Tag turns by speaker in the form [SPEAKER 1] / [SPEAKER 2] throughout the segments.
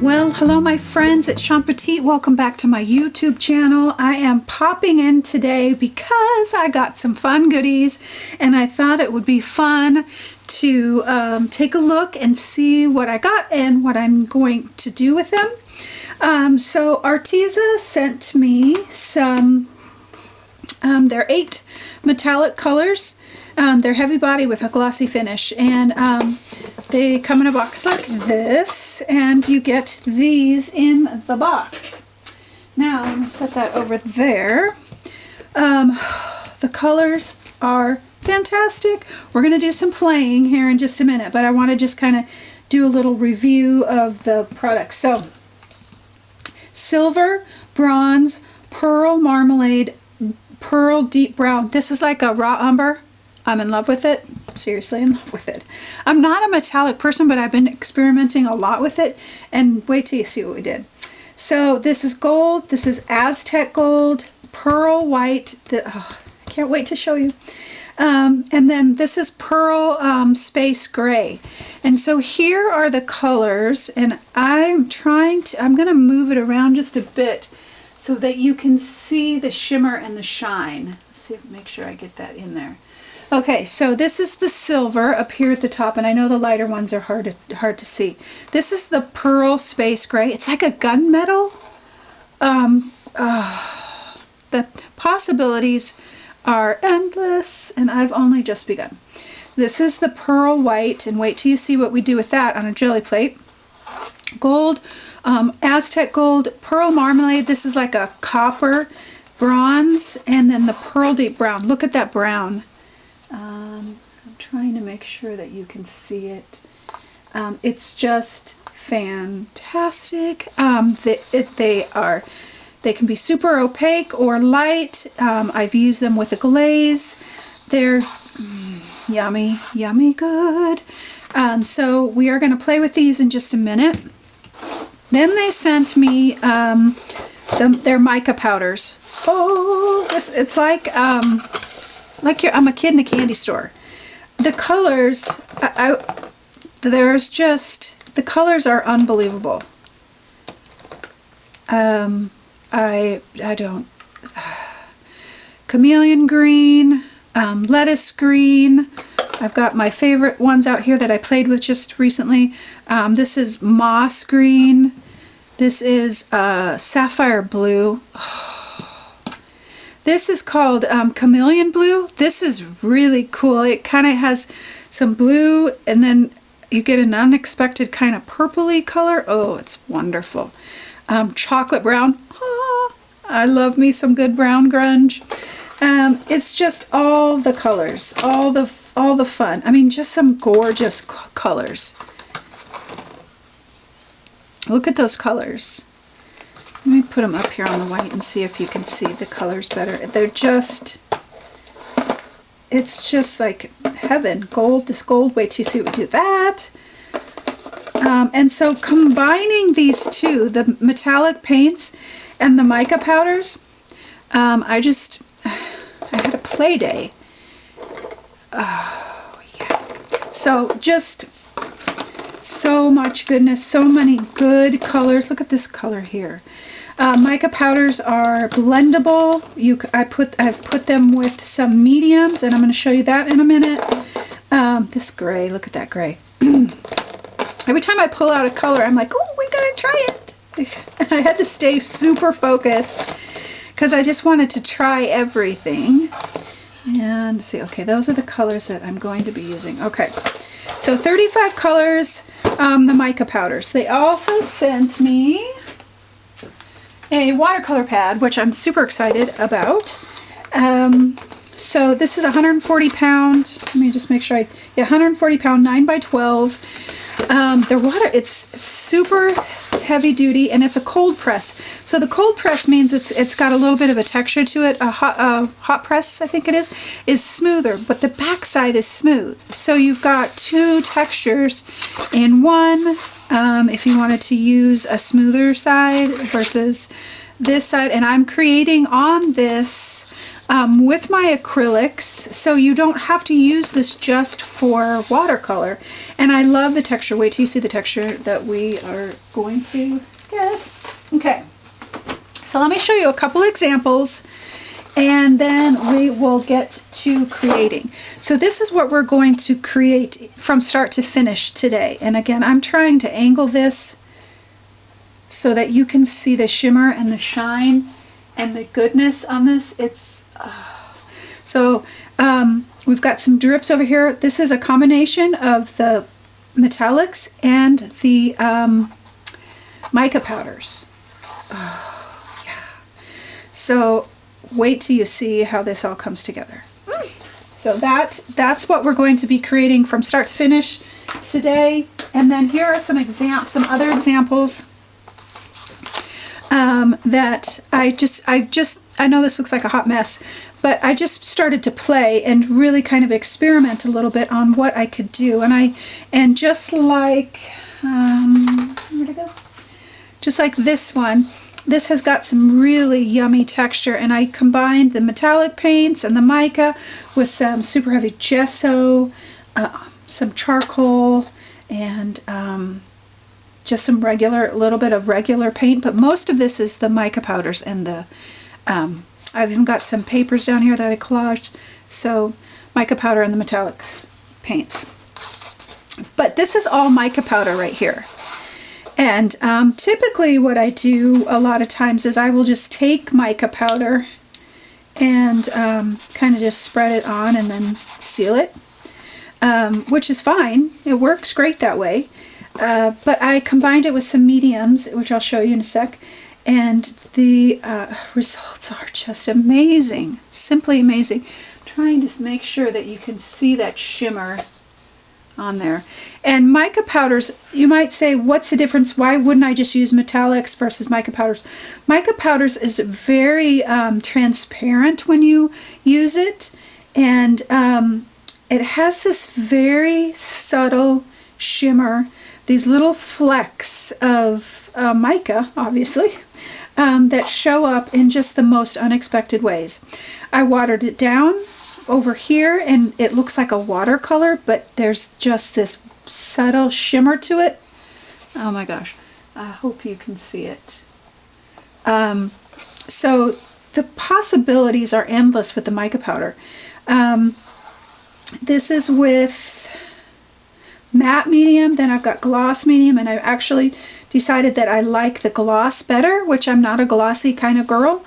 [SPEAKER 1] Well, hello my friends, it's Shawn Petite. Welcome back to my YouTube channel. I am popping in today because I got some fun goodies and I thought it would be fun to take a look and see what I got and what I'm going to do with them. So Arteza sent me some, they're 8 metallic colors. They're heavy body with a glossy finish, and they come in a box like this, and you get these in the box. Now, I'm going to set that over there. The colors are fantastic. We're going to do some playing here in just a minute, but I want to just kind of do a little review of the product. So, silver, bronze, pearl marmalade, pearl deep brown. This is like a raw umber. I'm in love with it. Seriously in love with it. I'm not a metallic person, but I've been experimenting a lot with it, and wait till you see what we did. So this is gold, this is Aztec gold, pearl white, I can't wait to show you. And then this is pearl space gray. And so here are the colors, and I'm going to move it around just a bit so that you can see the shimmer and the shine. Let's see, make sure I get that in there. Okay, so this is the silver up here at the top, and I know the lighter ones are hard to see. This is the pearl space gray. It's like a gunmetal. The possibilities are endless, and I've only just begun. This is the pearl white, and wait till you see what we do with that on a jelly plate. Gold, Aztec gold, pearl marmalade. This is like a copper, bronze, and then the pearl deep brown. Look at that brown. I'm trying to make sure that you can see it. It's just fantastic. They can be super opaque or light. I've used them with a glaze. They're yummy, yummy good. So we are going to play with these in just a minute. Then they sent me their mica powders. Oh, it's like I'm a kid in a candy store. The colors, the colors are unbelievable. Chameleon green, lettuce green. I've got my favorite ones out here that I played with just recently. This is moss green. This is sapphire blue. This is called chameleon blue. This is really cool. It kind of has some blue, and then you get an unexpected kind of purpley color. Oh, it's wonderful. Chocolate brown. Oh, I love me some good brown grunge. It's just all the colors, all the fun. I mean, just some gorgeous colors. Look at those colors. Let me put them up here on the white and see if you can see the colors better. They're just, it's just like heaven. Gold, this gold, wait till you see what we do with that. And so combining these two, the metallic paints and the mica powders, I had a play day. Oh, yeah. So just so much goodness, so many good colors. Look at this color here. Mica powders are blendable. I've put them with some mediums, and I'm going to show you that in a minute. This gray, look at that gray. Every time I pull out a color, I'm like, oh, we gotta try it. I had to stay super focused because I just wanted to try everything. And see, okay, those are the colors that I'm going to be using. Okay, so 35 colors, the mica powders. They also sent me a watercolor pad, which I'm super excited about. So this is 140 pound, let me just make sure 140 pound 9x12. Their water, it's super heavy duty, and it's a cold press. So the cold press means it's got a little bit of a texture to it. A hot press, I think it is smoother, but the back side is smooth. So you've got 2 textures in one. If you wanted to use a smoother side versus this side, and I'm creating on this with my acrylics, so you don't have to use this just for watercolor. And I love the texture. Wait till you see the texture that we are going to get. Okay, so let me show you a couple examples, and then we will get to creating. So this is what we're going to create from start to finish today. And again, I'm trying to angle this so that you can see the shimmer and the shine and the goodness on this. It's we've got some drips over here. This is a combination of the metallics and the mica powders. Oh, yeah. So wait till you see how this all comes together. So that's what we're going to be creating from start to finish today. And then here are some other examples that I know this looks like a hot mess, but I just started to play and really kind of experiment a little bit on what I could do. And just like where'd it go? Just like this one, this has got some really yummy texture, and I combined the metallic paints and the mica with some super heavy gesso, some charcoal, and just some little bit of regular paint, but most of this is the mica powders and the, I've even got some papers down here that I collaged, so mica powder and the metallic paints. But this is all mica powder right here. And typically what I do a lot of times is I will just take mica powder and kind of just spread it on and then seal it, which is fine. It works great that way. But I combined it with some mediums, which I'll show you in a sec, and the results are just amazing, simply amazing. I'm trying to make sure that you can see that shimmer on there. And mica powders, you might say, what's the difference? Why wouldn't I just use metallics versus mica powders? Mica powders is very transparent when you use it, and it has this very subtle shimmer, these little flecks of mica, obviously, that show up in just the most unexpected ways. I watered it down over here, and it looks like a watercolor, but there's just this subtle shimmer to it. Oh my gosh, I hope you can see it. So the possibilities are endless with the mica powder. This is with matte medium, then I've got gloss medium, and I've actually decided that I like the gloss better, which I'm not a glossy kind of girl,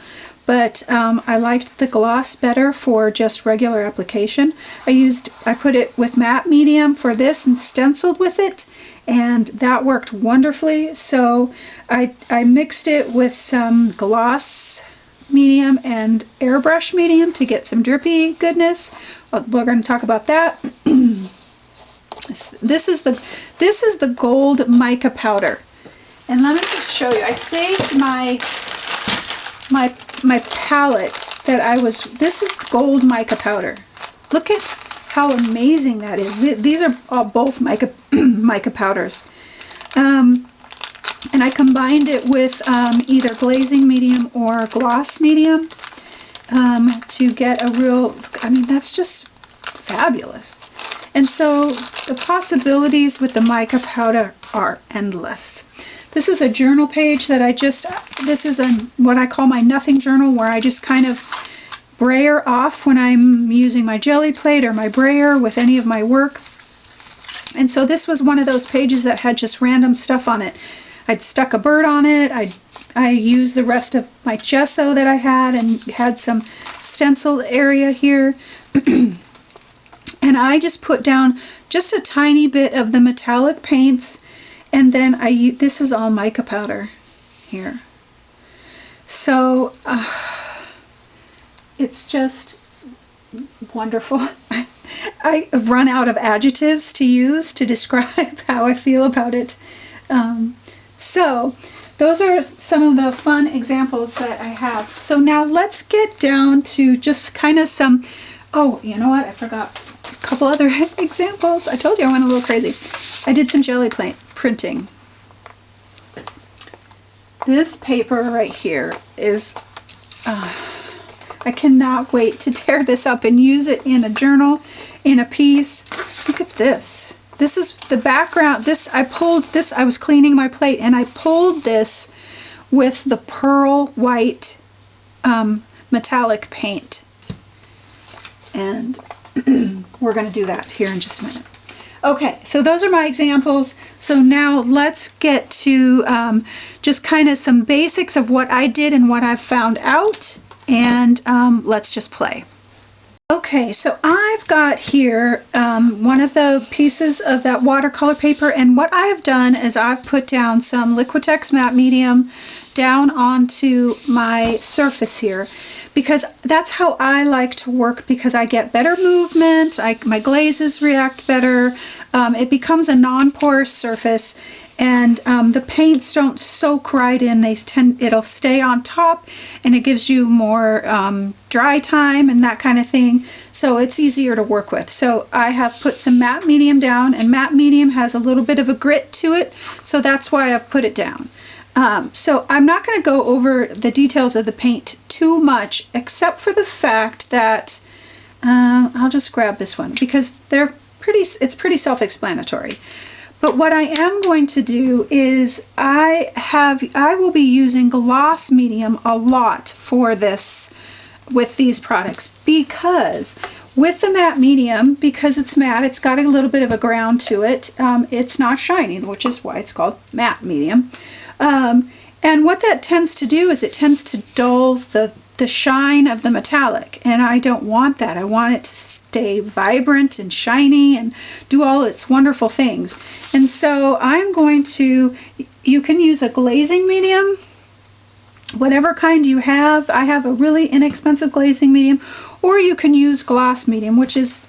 [SPEAKER 1] but I liked the gloss better for just regular application. I put it with matte medium for this and stenciled with it, and that worked wonderfully. So I mixed it with some gloss medium and airbrush medium to get some drippy goodness. We're going to talk about that. This is the gold mica powder, and let me just show you. I saved my palette that this is gold mica powder. Look at how amazing that is. These are all both mica powders, and I combined it with either glazing medium or gloss medium to get a real, that's just fabulous. And so the possibilities with the mica powder are endless. This is a journal page that this is what I call my nothing journal, where I just kind of brayer off when I'm using my jelly plate or my brayer with any of my work. And so this was one of those pages that had just random stuff on it. I'd stuck a bird on it. I used the rest of my gesso that I had and had some stenciled area here. And I just put down just a tiny bit of the metallic paints, and then this is all mica powder here. So it's just wonderful. I've run out of adjectives to use to describe how I feel about it. So those are some of the fun examples that I have. So now let's get down to just kind of some, oh, you know what, I forgot a couple other examples. I told you I went a little crazy. I did some jelly printing. This paper right here is, I cannot wait to tear this up and use it in a journal, in a piece. Look at this. This is the background. I pulled this, I was cleaning my plate and I pulled this with the pearl white metallic paint. And we're going to do that here in just a minute. Okay, so those are my examples. So now let's get to just kind of some basics of what I did and what I've found out, and let's just play. Okay, so I've got here one of the pieces of that watercolor paper, and what I have done is I've put down some Liquitex matte medium down onto my surface here, because that's how I like to work, because I get better movement, my glazes react better, it becomes a non-porous surface, and the paints don't soak right in. It'll stay on top, and it gives you more dry time and that kind of thing, so it's easier to work with. So I have put some matte medium down, and matte medium has a little bit of a grit to it, so that's why I've put it down. So I'm not going to go over the details of the paint too much, except for the fact that I'll just grab this one because it's pretty self-explanatory. But what I am going to do is I will be using gloss medium a lot for this with these products, because with the matte medium, because it's matte, it's got a little bit of a ground to it. It's not shiny, which is why it's called matte medium. And what that tends to do is it tends to dull the shine of the metallic, and I don't want that. I want it to stay vibrant and shiny and do all its wonderful things. And so I'm going to, you can use a glazing medium, whatever kind you have. I have a really inexpensive glazing medium, or you can use gloss medium, which is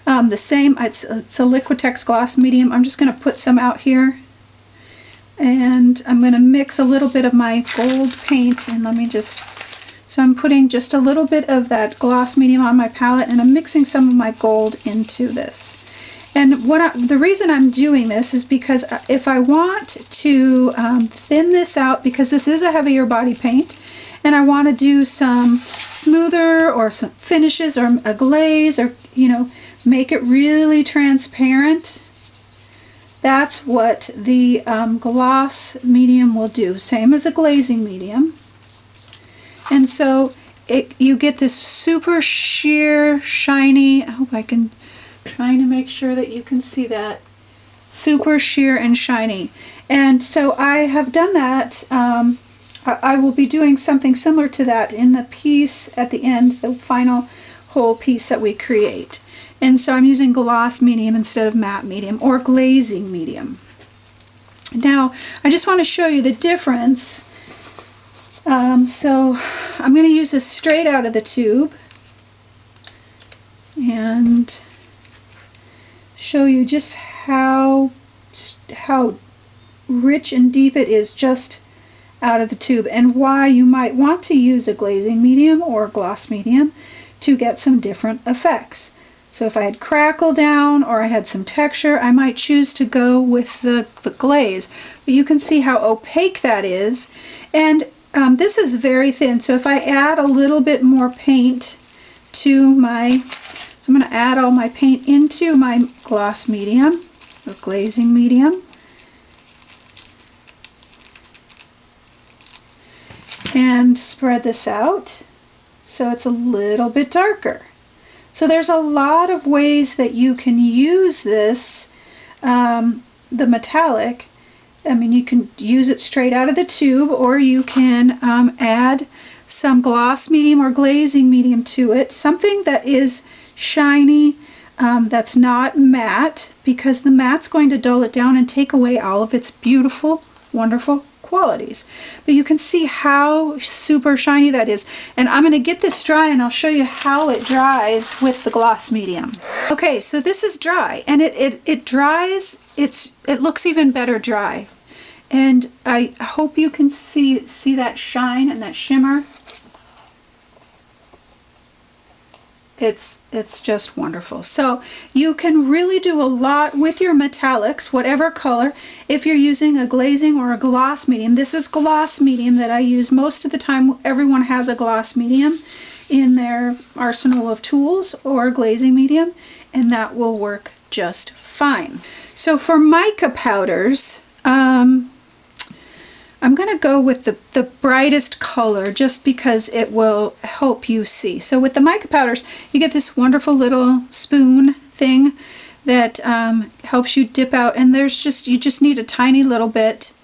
[SPEAKER 1] the same. It's a Liquitex gloss medium. I'm just going to put some out here. And I'm going to mix a little bit of my gold paint, and so I'm putting just a little bit of that gloss medium on my palette, and I'm mixing some of my gold into this. And the reason I'm doing this is because if I want to thin this out, because this is a heavier body paint, and I want to do some smoother or some finishes or a glaze, or make it really transparent, that's what the gloss medium will do, same as a glazing medium. And so you get this super sheer, shiny, I hope I can, trying to make sure that you can see that, super sheer and shiny. And so I have done that. I will be doing something similar to that in the piece at the end, the final whole piece that we create. And so I'm using gloss medium instead of matte medium or glazing medium. Now, I just want to show you the difference. So I'm going to use this straight out of the tube and show you just how rich and deep it is just out of the tube, and why you might want to use a glazing medium or a gloss medium to get some different effects. So if I had crackle down or I had some texture, I might choose to go with the glaze. But you can see how opaque that is. And this is very thin. So if I add a little bit more paint to so I'm going to add all my paint into my gloss medium, or glazing medium. And spread this out so it's a little bit darker. So there's a lot of ways that you can use this, the metallic. I mean, you can use it straight out of the tube, or you can add some gloss medium or glazing medium to it, something that is shiny, that's not matte, because the matte's going to dull it down and take away all of its beautiful, wonderful qualities. But you can see how super shiny that is. And I'm going to get this dry and I'll show you how it dries with the gloss medium. Okay, so this is dry, and it dries, it looks even better dry. And I hope you can see that shine and that shimmer. It's just wonderful. So you can really do a lot with your metallics, whatever color. If you're using a glazing or a gloss medium, this is gloss medium that I use most of the time. Everyone has a gloss medium. in their arsenal of tools or glazing medium, and that will work just fine. So for mica powders, I'm going to go with the brightest color just because it will help you see. So with the mica powders, you get this wonderful little spoon thing that helps you dip out, and you just need a tiny little bit.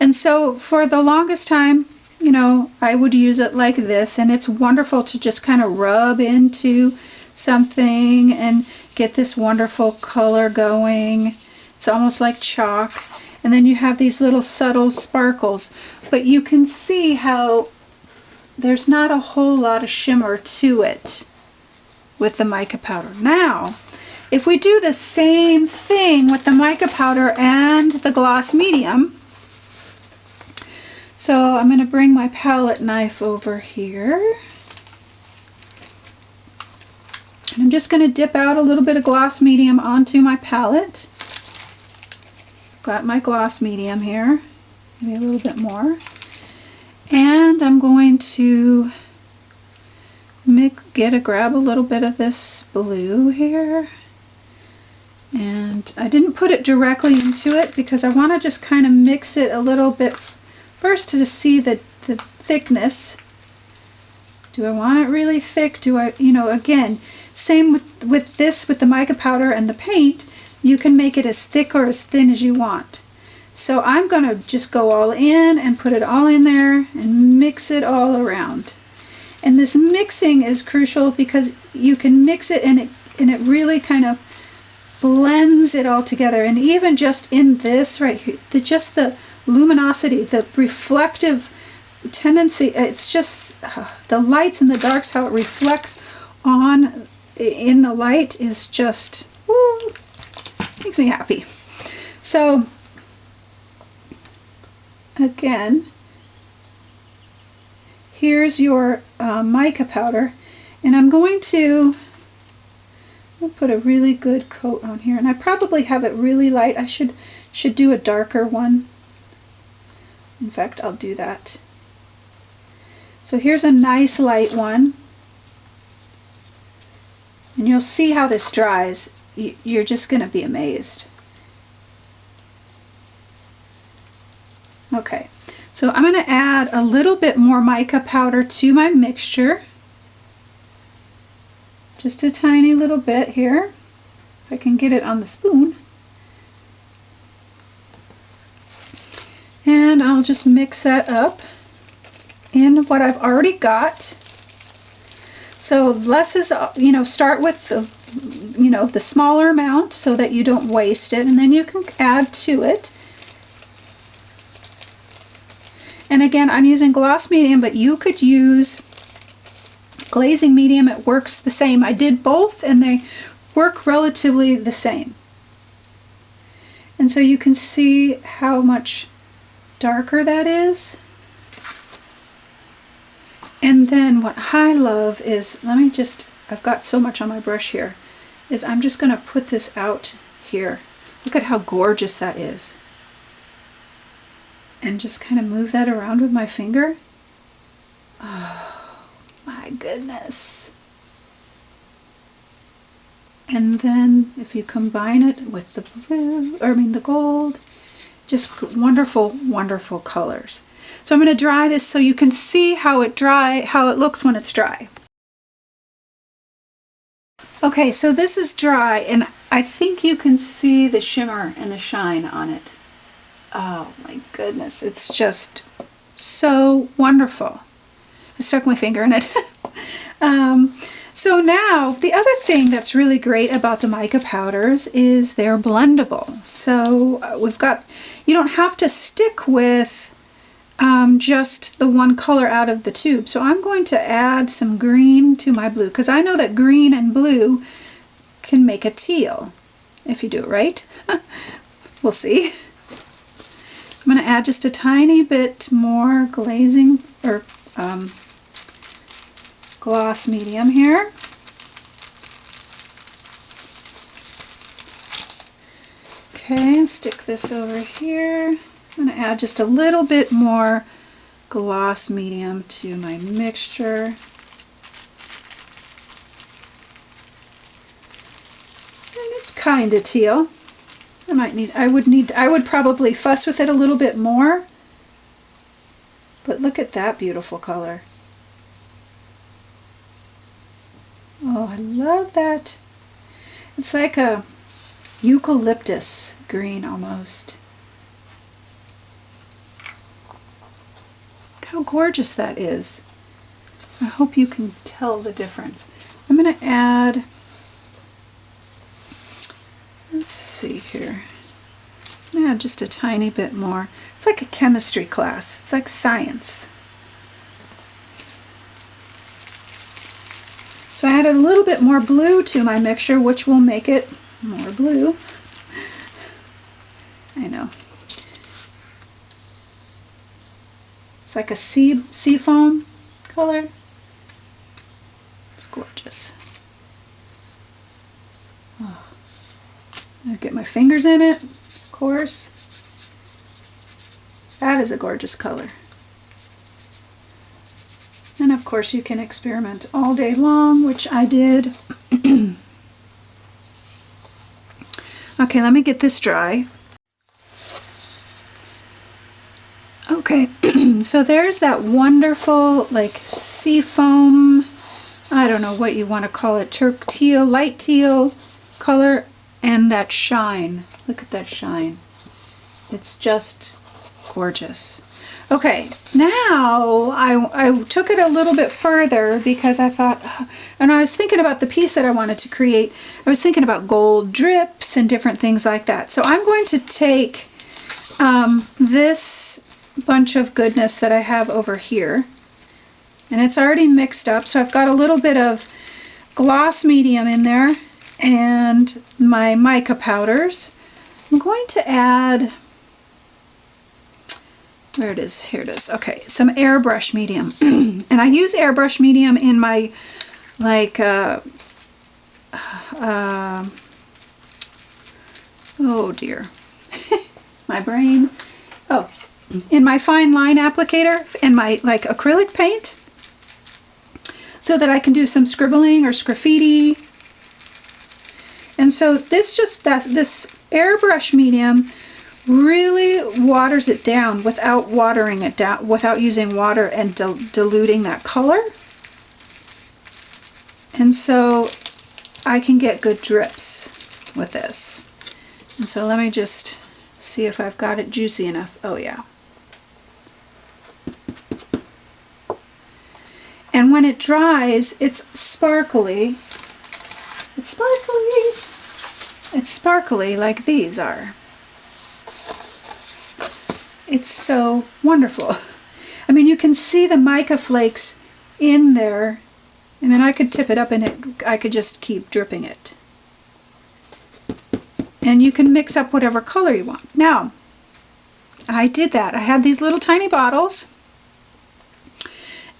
[SPEAKER 1] And so for the longest time, you know, I would use it like this, and it's wonderful to just kind of rub into something and get this wonderful color going. It's almost like chalk. And then you have these little subtle sparkles, but you can see how there's not a whole lot of shimmer to it with the mica powder. Now, if we do the same thing with the mica powder and the gloss medium, so I'm going to bring my palette knife over here. And I'm just going to dip out a little bit of gloss medium onto my palette. Got my gloss medium here, maybe a little bit more. And I'm going to grab a little bit of this blue here. And I didn't put it directly into it because I want to just kind of mix it a little bit first to see the thickness. Do I want it really thick? Do I, you know, again, same with this, with the mica powder and the paint, you can make it as thick or as thin as you want. So I'm going to just go all in and put it all in there and mix it all around. And this mixing is crucial because you can mix it and it really kind of blends it all together. And even just in this right here, just the luminosity, the reflective tendency, it's just the lights and the darks, how it reflects on in the light is just, woo, makes me happy. So again, here's your mica powder, and I'm going to put a really good coat on here, and I probably have it really light. I should do a darker one. In fact, I'll do that. So here's a nice light one, and you'll see how this dries. You're just going to be amazed. Okay, so I'm going to add a little bit more mica powder to my mixture. Just a tiny little bit here, if I can get it on the spoon. And I'll just mix that up in what I've already got. So less is, you know, start with the, you know, the smaller amount so that you don't waste it, and then you can add to it. And again, I'm using gloss medium, but you could use glazing medium. It works the same. I did both and they work relatively the same. And so you can see how much darker that is. And then what I love is, I've got so much on my brush here, is I'm just going to put this out here. Look at how gorgeous that is. And just kind of move that around with my finger. Oh my goodness. And then if you combine it with the blue, the gold, just wonderful, wonderful colors. So I'm going to dry this so you can see how it looks when it's dry. Okay, so this is dry, and I think you can see the shimmer and the shine on it. Oh my goodness, it's just so wonderful. I stuck my finger in it. So now, the other thing that's really great about the mica powders is they're blendable. So you don't have to stick with just the one color out of the tube. So I'm going to add some green to my blue, because I know that green and blue can make a teal if you do it right. We'll see. I'm going to add just a tiny bit more glazing or gloss medium here. Okay, stick this over here. I'm going to add just a little bit more gloss medium to my mixture. kind of teal. I would probably fuss with it a little bit more. But look at that beautiful color. Oh, I love that. It's like a eucalyptus green almost. Look how gorgeous that is. I hope you can tell the difference. I'm going to add, let's see here. I'm going to add just a tiny bit more. It's like a chemistry class. It's like science. So I added a little bit more blue to my mixture, which will make it more blue. I know. It's like a sea foam color. It's gorgeous. Oh. I'll get my fingers in it, of course. That is a gorgeous color. And of course you can experiment all day long, which I did. Okay, let me get this dry. Okay, so there's that wonderful like sea foam, I don't know what you want to call it, teal, light teal color, and that shine. Look at that shine. It's just gorgeous. Okay, now I took it a little bit further because I thought, and I was thinking about the piece that I wanted to create. I was thinking about gold drips and different things like that. So I'm going to take this bunch of goodness that I have over here, and it's already mixed up. So I've got a little bit of gloss medium in there and my mica powders. I'm going to add, where it is, here it is. Okay, some airbrush medium. And I use airbrush medium in my, like, oh dear, my brain. Oh, in my fine line applicator and my, like, acrylic paint, so that I can do some scribbling or graffiti. And so this airbrush medium really waters it down without watering it down, without using water and diluting that color. And so I can get good drips with this. And so let me just see if I've got it juicy enough. Oh yeah. And when it dries, it's sparkly. It's sparkly. It's sparkly like these are. It's so wonderful. I mean, you can see the mica flakes in there, and then I could tip it up and I could just keep dripping it. And you can mix up whatever color you want. Now, I did that. I had these little tiny bottles.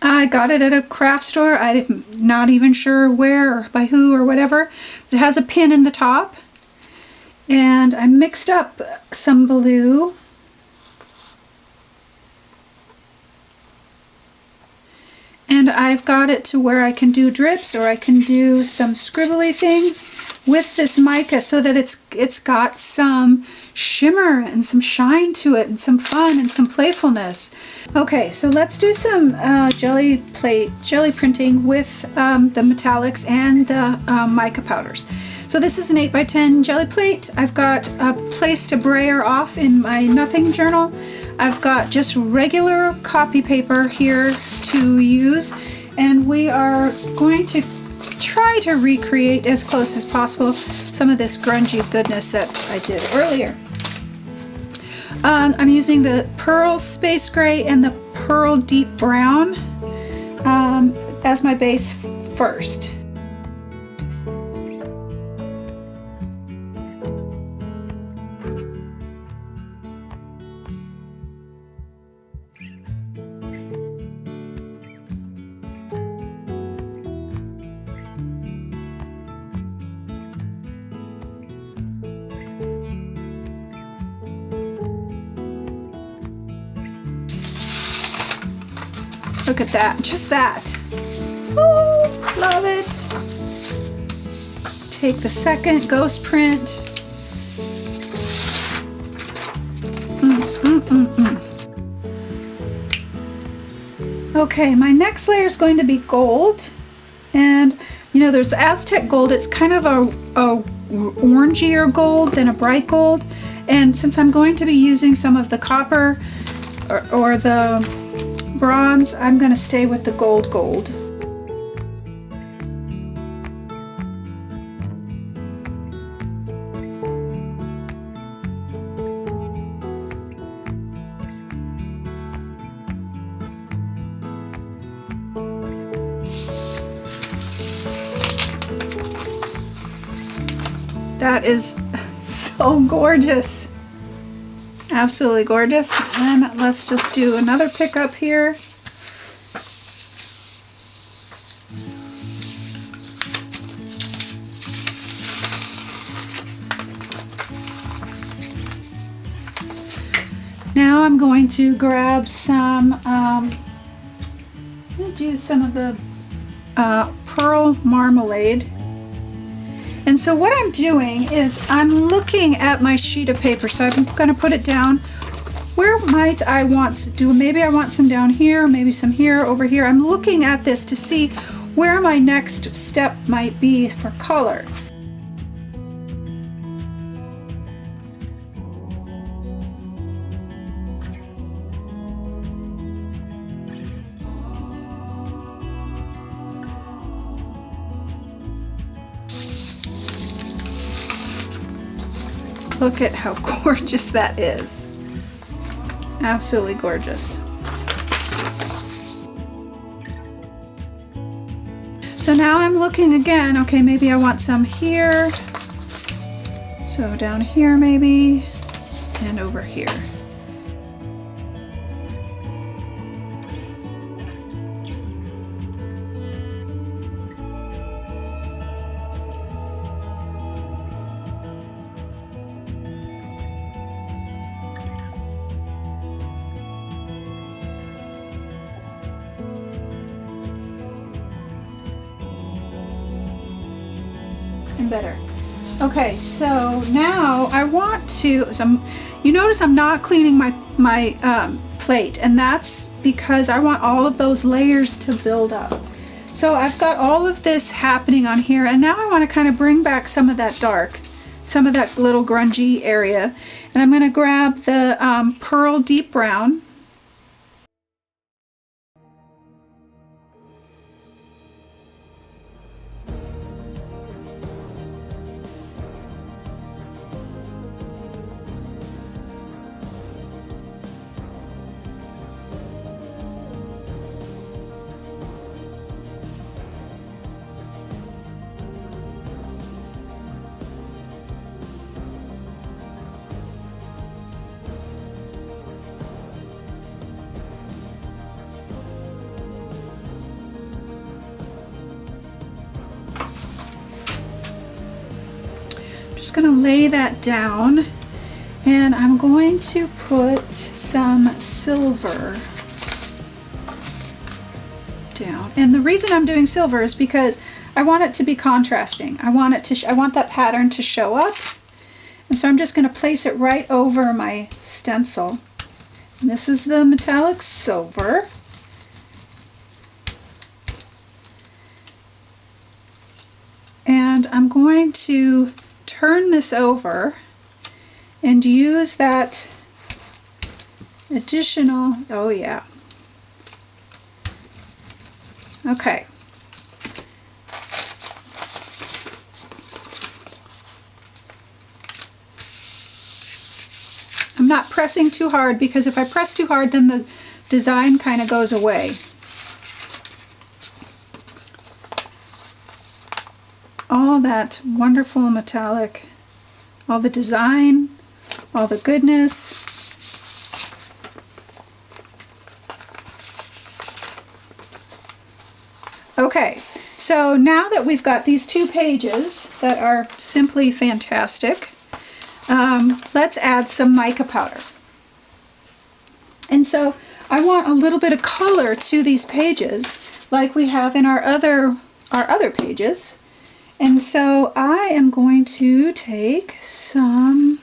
[SPEAKER 1] I got it at a craft store. I'm not even sure where or by who or whatever. It has a pin in the top. And I mixed up some blue. And I've got it to where I can do drips or I can do some scribbly things with this mica so that it's got some shimmer and some shine to it and some fun and some playfulness. Okay, so let's do some jelly printing with the metallics and the mica powders. So this is an 8x10 jelly plate. I've got a place to brayer off in my nothing journal. I've got just regular copy paper here to use, and we are going to try to recreate as close as possible some of this grungy goodness that I did earlier. I'm using the Pearl Space Gray and the Pearl Deep Brown as my base first. Look at that, just that. Oh, love it. take the second ghost print. Okay, my next layer is going to be gold, and you know there's Aztec gold. It's kind of a orangier gold than a bright gold, and since I'm going to be using some of the copper or the bronze, I'm going to stay with the gold. That is so gorgeous. Absolutely gorgeous. And let's just do another pickup here. Now I'm going to grab some, I'm going to do some of the pearl marmalade. And so what I'm doing is I'm looking at my sheet of paper. So I'm going to put it down. Where might I want to do? Maybe I want some down here, maybe some here, over here. I'm looking at this to see where my next step might be for color. Look at how gorgeous that is. Absolutely gorgeous. So now I'm looking again. Okay, maybe I want some here. So down here maybe, and over here. Better. Okay, so now I want to, you notice I'm not cleaning my plate, and that's because I want all of those layers to build up. So I've got all of this happening on here, and now I want to kind of bring back some of that dark, some of that little grungy area, and I'm going to grab the pearl deep brown. Just going to lay that down, and I'm going to put some silver down. And the reason I'm doing silver is because I want it to be contrasting. I want that pattern to show up. And so I'm just going to place it right over my stencil. And this is the metallic silver. And I'm going to turn this over and use that additional, oh yeah. Okay. I'm not pressing too hard, because if I press too hard then the design kind of goes away. All that wonderful metallic, all the design, all the goodness. Okay, so now that we've got these two pages that are simply fantastic, let's add some mica powder. And so I want a little bit of color to these pages like we have in our other pages. And so I am going to take some,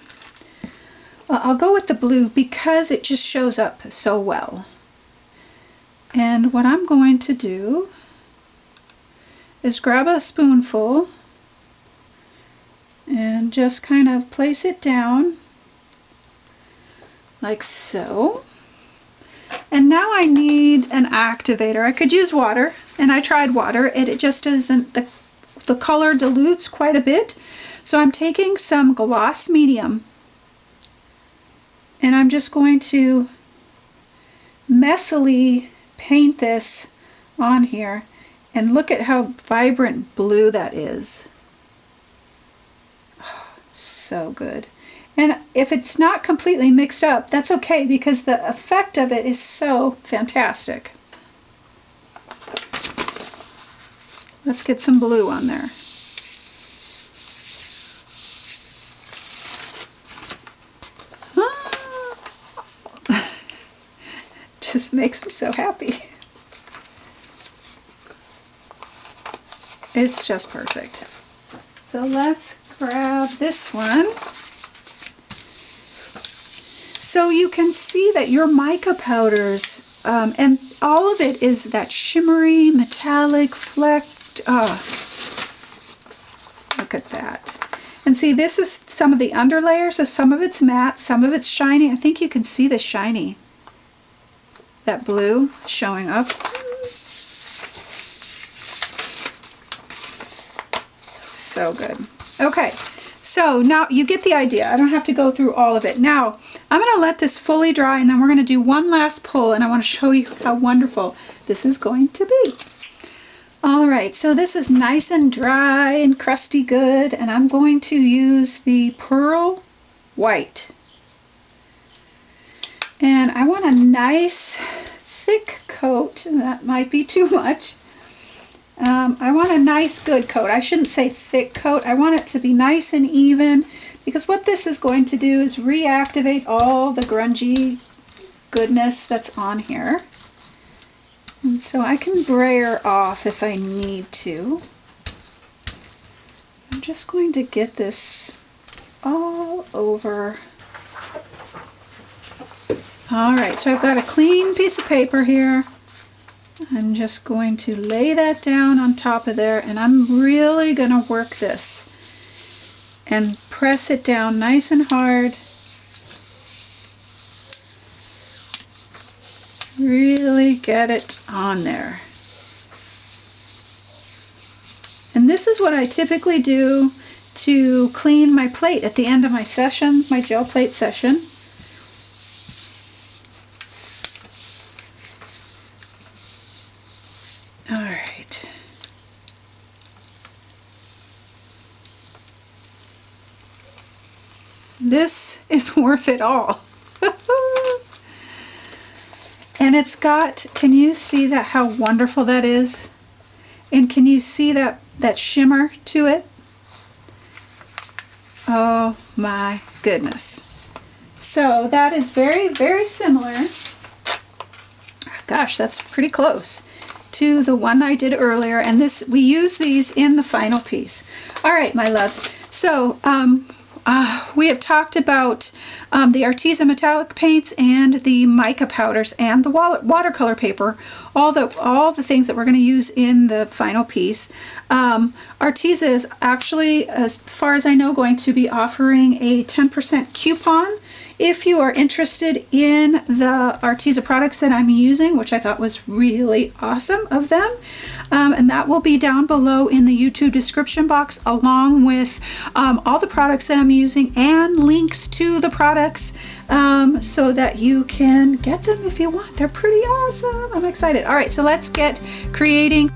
[SPEAKER 1] I'll go with the blue because it just shows up so well. And what I'm going to do is grab a spoonful and just kind of place it down like so. And now I need an activator. I could use water, and I tried water. It just isn't, the color dilutes quite a bit. So I'm taking some gloss medium, and I'm just going to messily paint this on here. And look at how vibrant blue that is. Oh, so good. And if it's not completely mixed up, that's okay, because the effect of it is so fantastic. Let's get some blue on there. Just makes me so happy. It's just perfect. So let's grab this one. So you can see that your mica powders, and all of it is that shimmery, metallic, flecked. Oh, look at that. And see, this is some of the underlayer, so some of it's matte, some of it's shiny. I think you can see the shiny, that blue showing up. So good. Okay, so now you get the idea. I don't have to go through all of it. Now, I'm going to let this fully dry, and then we're going to do one last pull, and I want to show you how wonderful this is going to be. All right, so this is nice and dry and crusty good, and I'm going to use the Pearl White. And I want a nice thick coat. That might be too much. I want a nice good coat. I shouldn't say thick coat. I want it to be nice and even, because what this is going to do is reactivate all the grungy goodness that's on here. And so I can brayer off if I need to. I'm just going to get this all over. Alright, so I've got a clean piece of paper here. I'm just going to lay that down on top of there, and I'm really going to work this and press it down nice and hard. Really get it on there. And this is what I typically do to clean my plate at the end of my session, my gel plate session. All right. This is worth it all. And it's got, can you see that, how wonderful that is? And can you see that shimmer to it? Oh my goodness. So that is very, very similar. Gosh, that's pretty close to the one I did earlier, and this, we use these in the final piece. All right, my loves. So we have talked about the Arteza metallic paints and the mica powders and the watercolor paper, all the things that we're going to use in the final piece. Arteza is actually, as far as I know, going to be offering a 10% coupon if you are interested in the Arteza products that I'm using, which I thought was really awesome of them. And that will be down below in the YouTube description box, along with all the products that I'm using and links to the products so that you can get them if you want. They're pretty awesome. I'm excited. All right, so let's get creating.